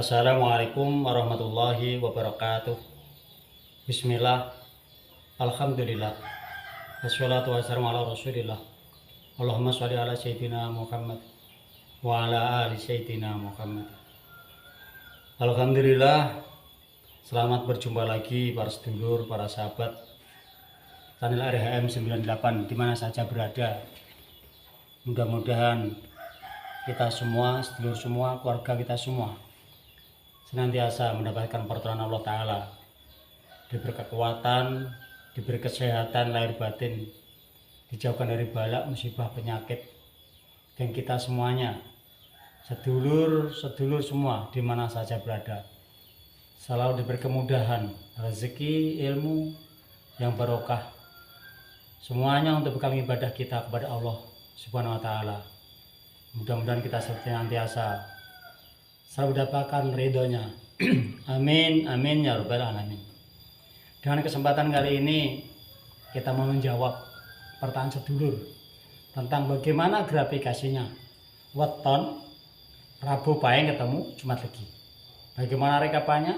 Assalamualaikum warahmatullahi wabarakatuh. Bismillah, Alhamdulillah, wassalatu wassalamu ala rasulillah. Allahumma sholli ala sayyidina Muhammad wa ala ali sayyidina Muhammad. Alhamdulillah, selamat berjumpa lagi para sedulur, para sahabat channel RHM 98 dimana saja berada. Mudah-mudahan kita semua, sedulur semua, keluarga kita semua senantiasa mendapatkan pertolongan Allah Ta'ala, diberi kekuatan, diberi kesehatan lahir batin, dijauhkan dari balak, musibah, penyakit. Dan kita semuanya, sedulur semua dimana saja berada, selalu diberi kemudahan, rezeki, ilmu yang barokah, semuanya untuk bekal ibadah kita kepada Allah Subhanahu wa Ta'ala. Mudah-mudahan kita senantiasa selalu dapatkan ridhonya. Amin, amin ya rabbal alamin. Dengan kesempatan kali ini kita mau menjawab pertanyaan sedulur tentang bagaimana grafikasinya weton Rabu Pahing ketemu Jumat Legi. Bagaimana rekapannya,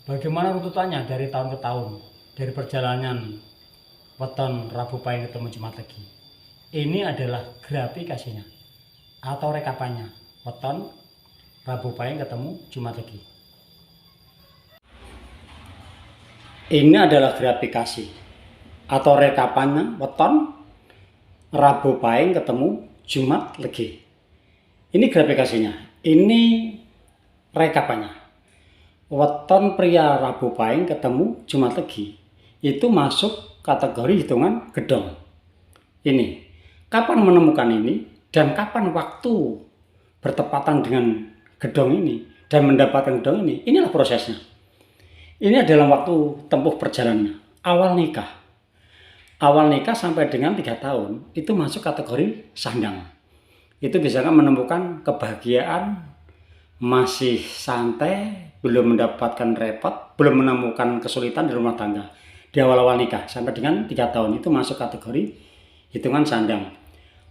bagaimana runtutannya dari tahun ke tahun, dari perjalanan weton Rabu Pahing ketemu Jumat Legi. Ini adalah grafikasinya atau rekapannya weton Rabu Pahing ketemu Jumat Legi. Ini adalah grafikasi atau rekapannya weton Rabu Pahing ketemu Jumat Legi. Ini grafikasinya. Ini rekapannya. Weton pria Rabu Pahing ketemu Jumat Legi itu masuk kategori hitungan gedong. Ini kapan menemukan ini dan kapan waktu bertepatan dengan gedong ini dan mendapatkan gedong ini, inilah prosesnya. Ini adalah waktu tempuh perjalanannya. Awal nikah sampai dengan 3 tahun itu masuk kategori sandang. Itu biasanya menemukan kebahagiaan, masih santai, belum mendapatkan repot, belum menemukan kesulitan di rumah tangga. Di awal-awal nikah sampai dengan 3 tahun itu masuk kategori hitungan sandang.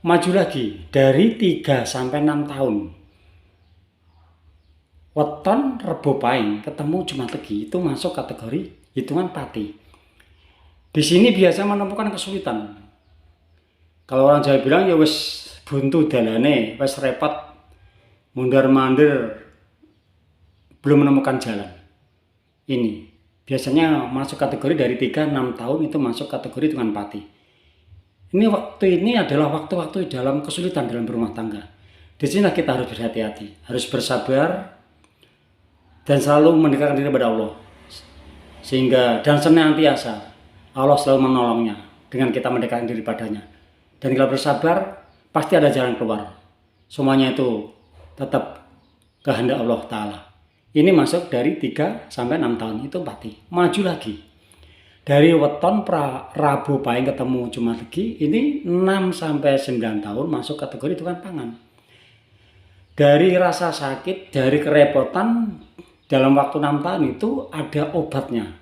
Maju lagi dari 3 sampai 6 tahun. Weton Rebo Pahing ketemu Jumat Legi itu masuk kategori hitungan pati. Di sini biasa menemukan kesulitan. Kalau orang Jawa bilang ya wis buntu dalane, wis repot, mundur-mandir, belum menemukan jalan. Ini biasanya masuk kategori dari 3-6 tahun itu masuk kategori hitungan pati. Ini adalah waktu-waktu dalam kesulitan dalam berumah tangga. Di sini kita harus berhati-hati, harus bersabar, dan selalu mendekatkan diri kepada Allah, sehingga dan senantiasa Allah selalu menolongnya dengan kita mendekatkan diri padanya. Dan kalau bersabar pasti ada jalan keluar. Semuanya itu tetap kehendak Allah Ta'ala. Ini masuk dari 3 sampai 6 tahun itu pati. Maju lagi dari weton Rabu Pahing ketemu Jumat Legi ini 6 sampai 9 tahun masuk kategori tukang pangan. Dari rasa sakit, dari kerepotan dalam waktu 6 tahun itu ada obatnya.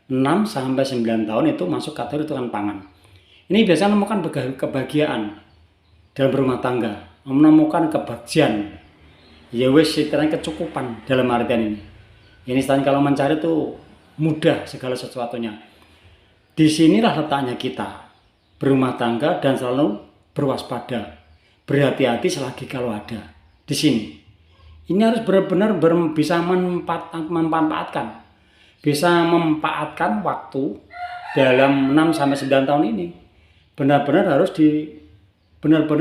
6 sampai 9 tahun itu masuk kategori tukang pangan. Ini biasanya menemukan kebahagiaan dalam berumah tangga, menemukan kebahagiaan. Ya wis istilahnya kecukupan dalam artian ini. Ini istilahnya kalau mencari itu mudah segala sesuatunya. Di sinilah letaknya kita berumah tangga dan selalu berwaspada, berhati-hati selagi kalau ada. Di sini. Ini harus benar-benar bisa memanfaatkan. Bisa memanfaatkan waktu dalam 6 sampai 9 tahun ini. Benar-benar harus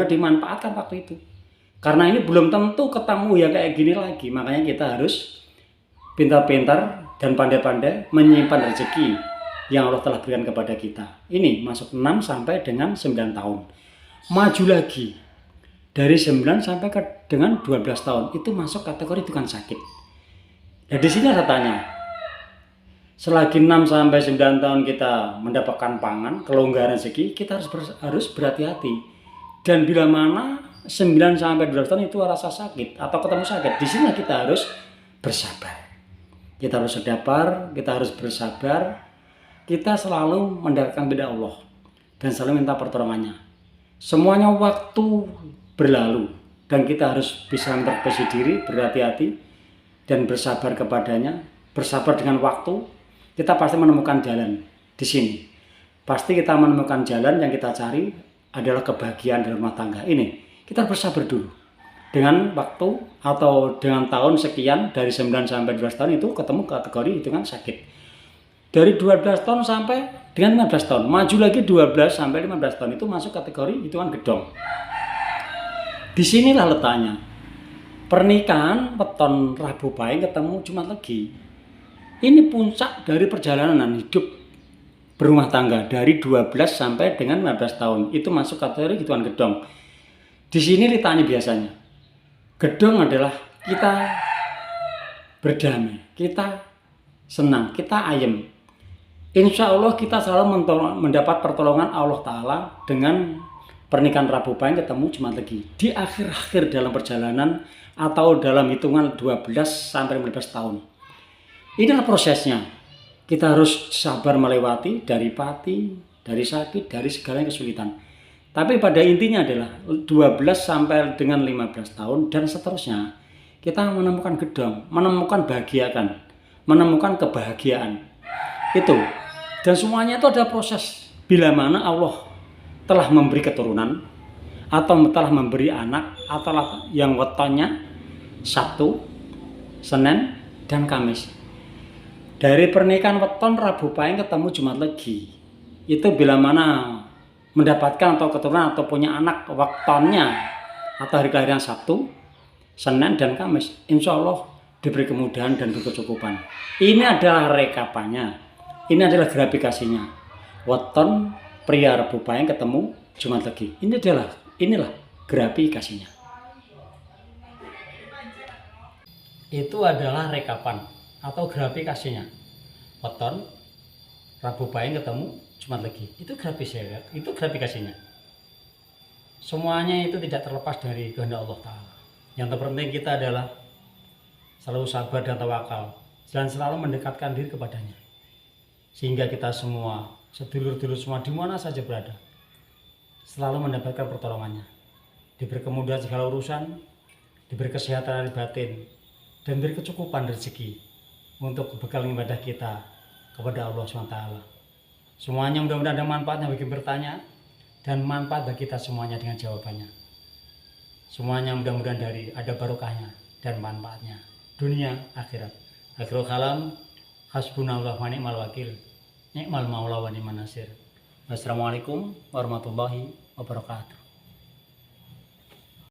dimanfaatkan waktu itu. Karena ini belum tentu ketemu ya kayak gini lagi. Makanya kita harus pintar-pintar dan pandai-pandai menyimpan rezeki yang Allah telah berikan kepada kita. Ini masuk 6 sampai dengan 9 tahun. Maju lagi. Dari 9 sampai dengan 12 tahun itu masuk kategori tukang sakit. Nah di sini ada tanya. Selagi 6 sampai 9 tahun kita mendapatkan pangan, kelonggaran rezeki, kita harus berhati-hati. Dan bila mana 9 sampai 12 tahun itu rasa sakit atau ketemu sakit, di sini kita harus bersabar. Kita harus sedapar, kita harus bersabar. Kita selalu mendekatkan kepada Allah dan selalu minta pertolongannya. Semuanya waktu berlalu dan kita harus bisa introspeksi diri, berhati-hati dan bersabar kepadanya, bersabar dengan waktu, kita pasti menemukan jalan di sini. Pasti kita menemukan jalan yang kita cari adalah kebahagiaan dalam rumah tangga. Ini kita bersabar dulu. Dengan waktu atau dengan tahun sekian, dari 9 sampai 12 tahun itu ketemu kategori hitungan sakit. Dari 12 tahun sampai dengan 15 tahun, maju lagi 12 sampai 15 tahun itu masuk kategori hitungan gedong. Disinilah letaknya. Pernikahan weton Rabu Pahing ketemu Jumat Legi. Ini puncak dari perjalanan hidup berumah tangga dari 12 sampai dengan 15 tahun. Itu masuk kategori hitungan gedong. Di sini letaknya biasanya. Gedong adalah kita berdamai, kita senang, kita ayem. Insya Allah kita selalu mendapat pertolongan Allah Ta'ala dengan pernikahan Rabu Pahing ketemu Jumat Legi. Di akhir-akhir dalam perjalanan atau dalam hitungan 12 sampai 15 tahun. Inilah prosesnya. Kita harus sabar melewati dari pati, dari sakit, dari segala kesulitan. Tapi pada intinya adalah 12 sampai dengan 15 tahun dan seterusnya kita menemukan gedong, menemukan bahagiakan, menemukan kebahagiaan. Itu. Dan semuanya itu ada proses. Bila mana Allah telah memberi keturunan atau telah memberi anak atau yang wetonnya Sabtu, Senin, dan Kamis. Dari pernikahan weton Rabu Pahing ketemu Jumat Legi. Itu bila mana mendapatkan atau keturunan atau punya anak waktunya atau hari kelahiran Sabtu, Senin, dan Kamis, insya Allah diberi kemudahan dan kecukupan. Ini adalah rekapannya, ini adalah grafikasinya. Weton pria Rabu Pahing ketemu Jumat Legi. Inilah grafikasinya. Itu adalah rekapan atau grafikasinya. Weton Rabu Pahing ketemu Jumat Legi. Itu grafikasinya. Semuanya itu tidak terlepas dari kehendak Allah Ta'ala. Yang terpenting kita adalah selalu sabar dan tawakal dan selalu mendekatkan diri kepadanya. Sehingga kita semua, sedulur-dulur semua di mana saja berada, selalu mendapatkan pertolongannya. Diberi kemudahan segala urusan, diberi kesehatan dari batin, dan diberi kecukupan rezeki untuk bekal ibadah kita kepada Allah SWT. Semuanya mudah-mudahan ada manfaatnya bagi bertanya dan manfaat bagi kita semuanya dengan jawabannya. Semuanya mudah-mudahan dari ada barokahnya dan manfaatnya dunia akhirat. Akhirul kalam, hasbunallah wa ni'mal wakil, ni'mal maula wa ni'man nasir. Wassalamualaikum warahmatullahi wabarakatuh.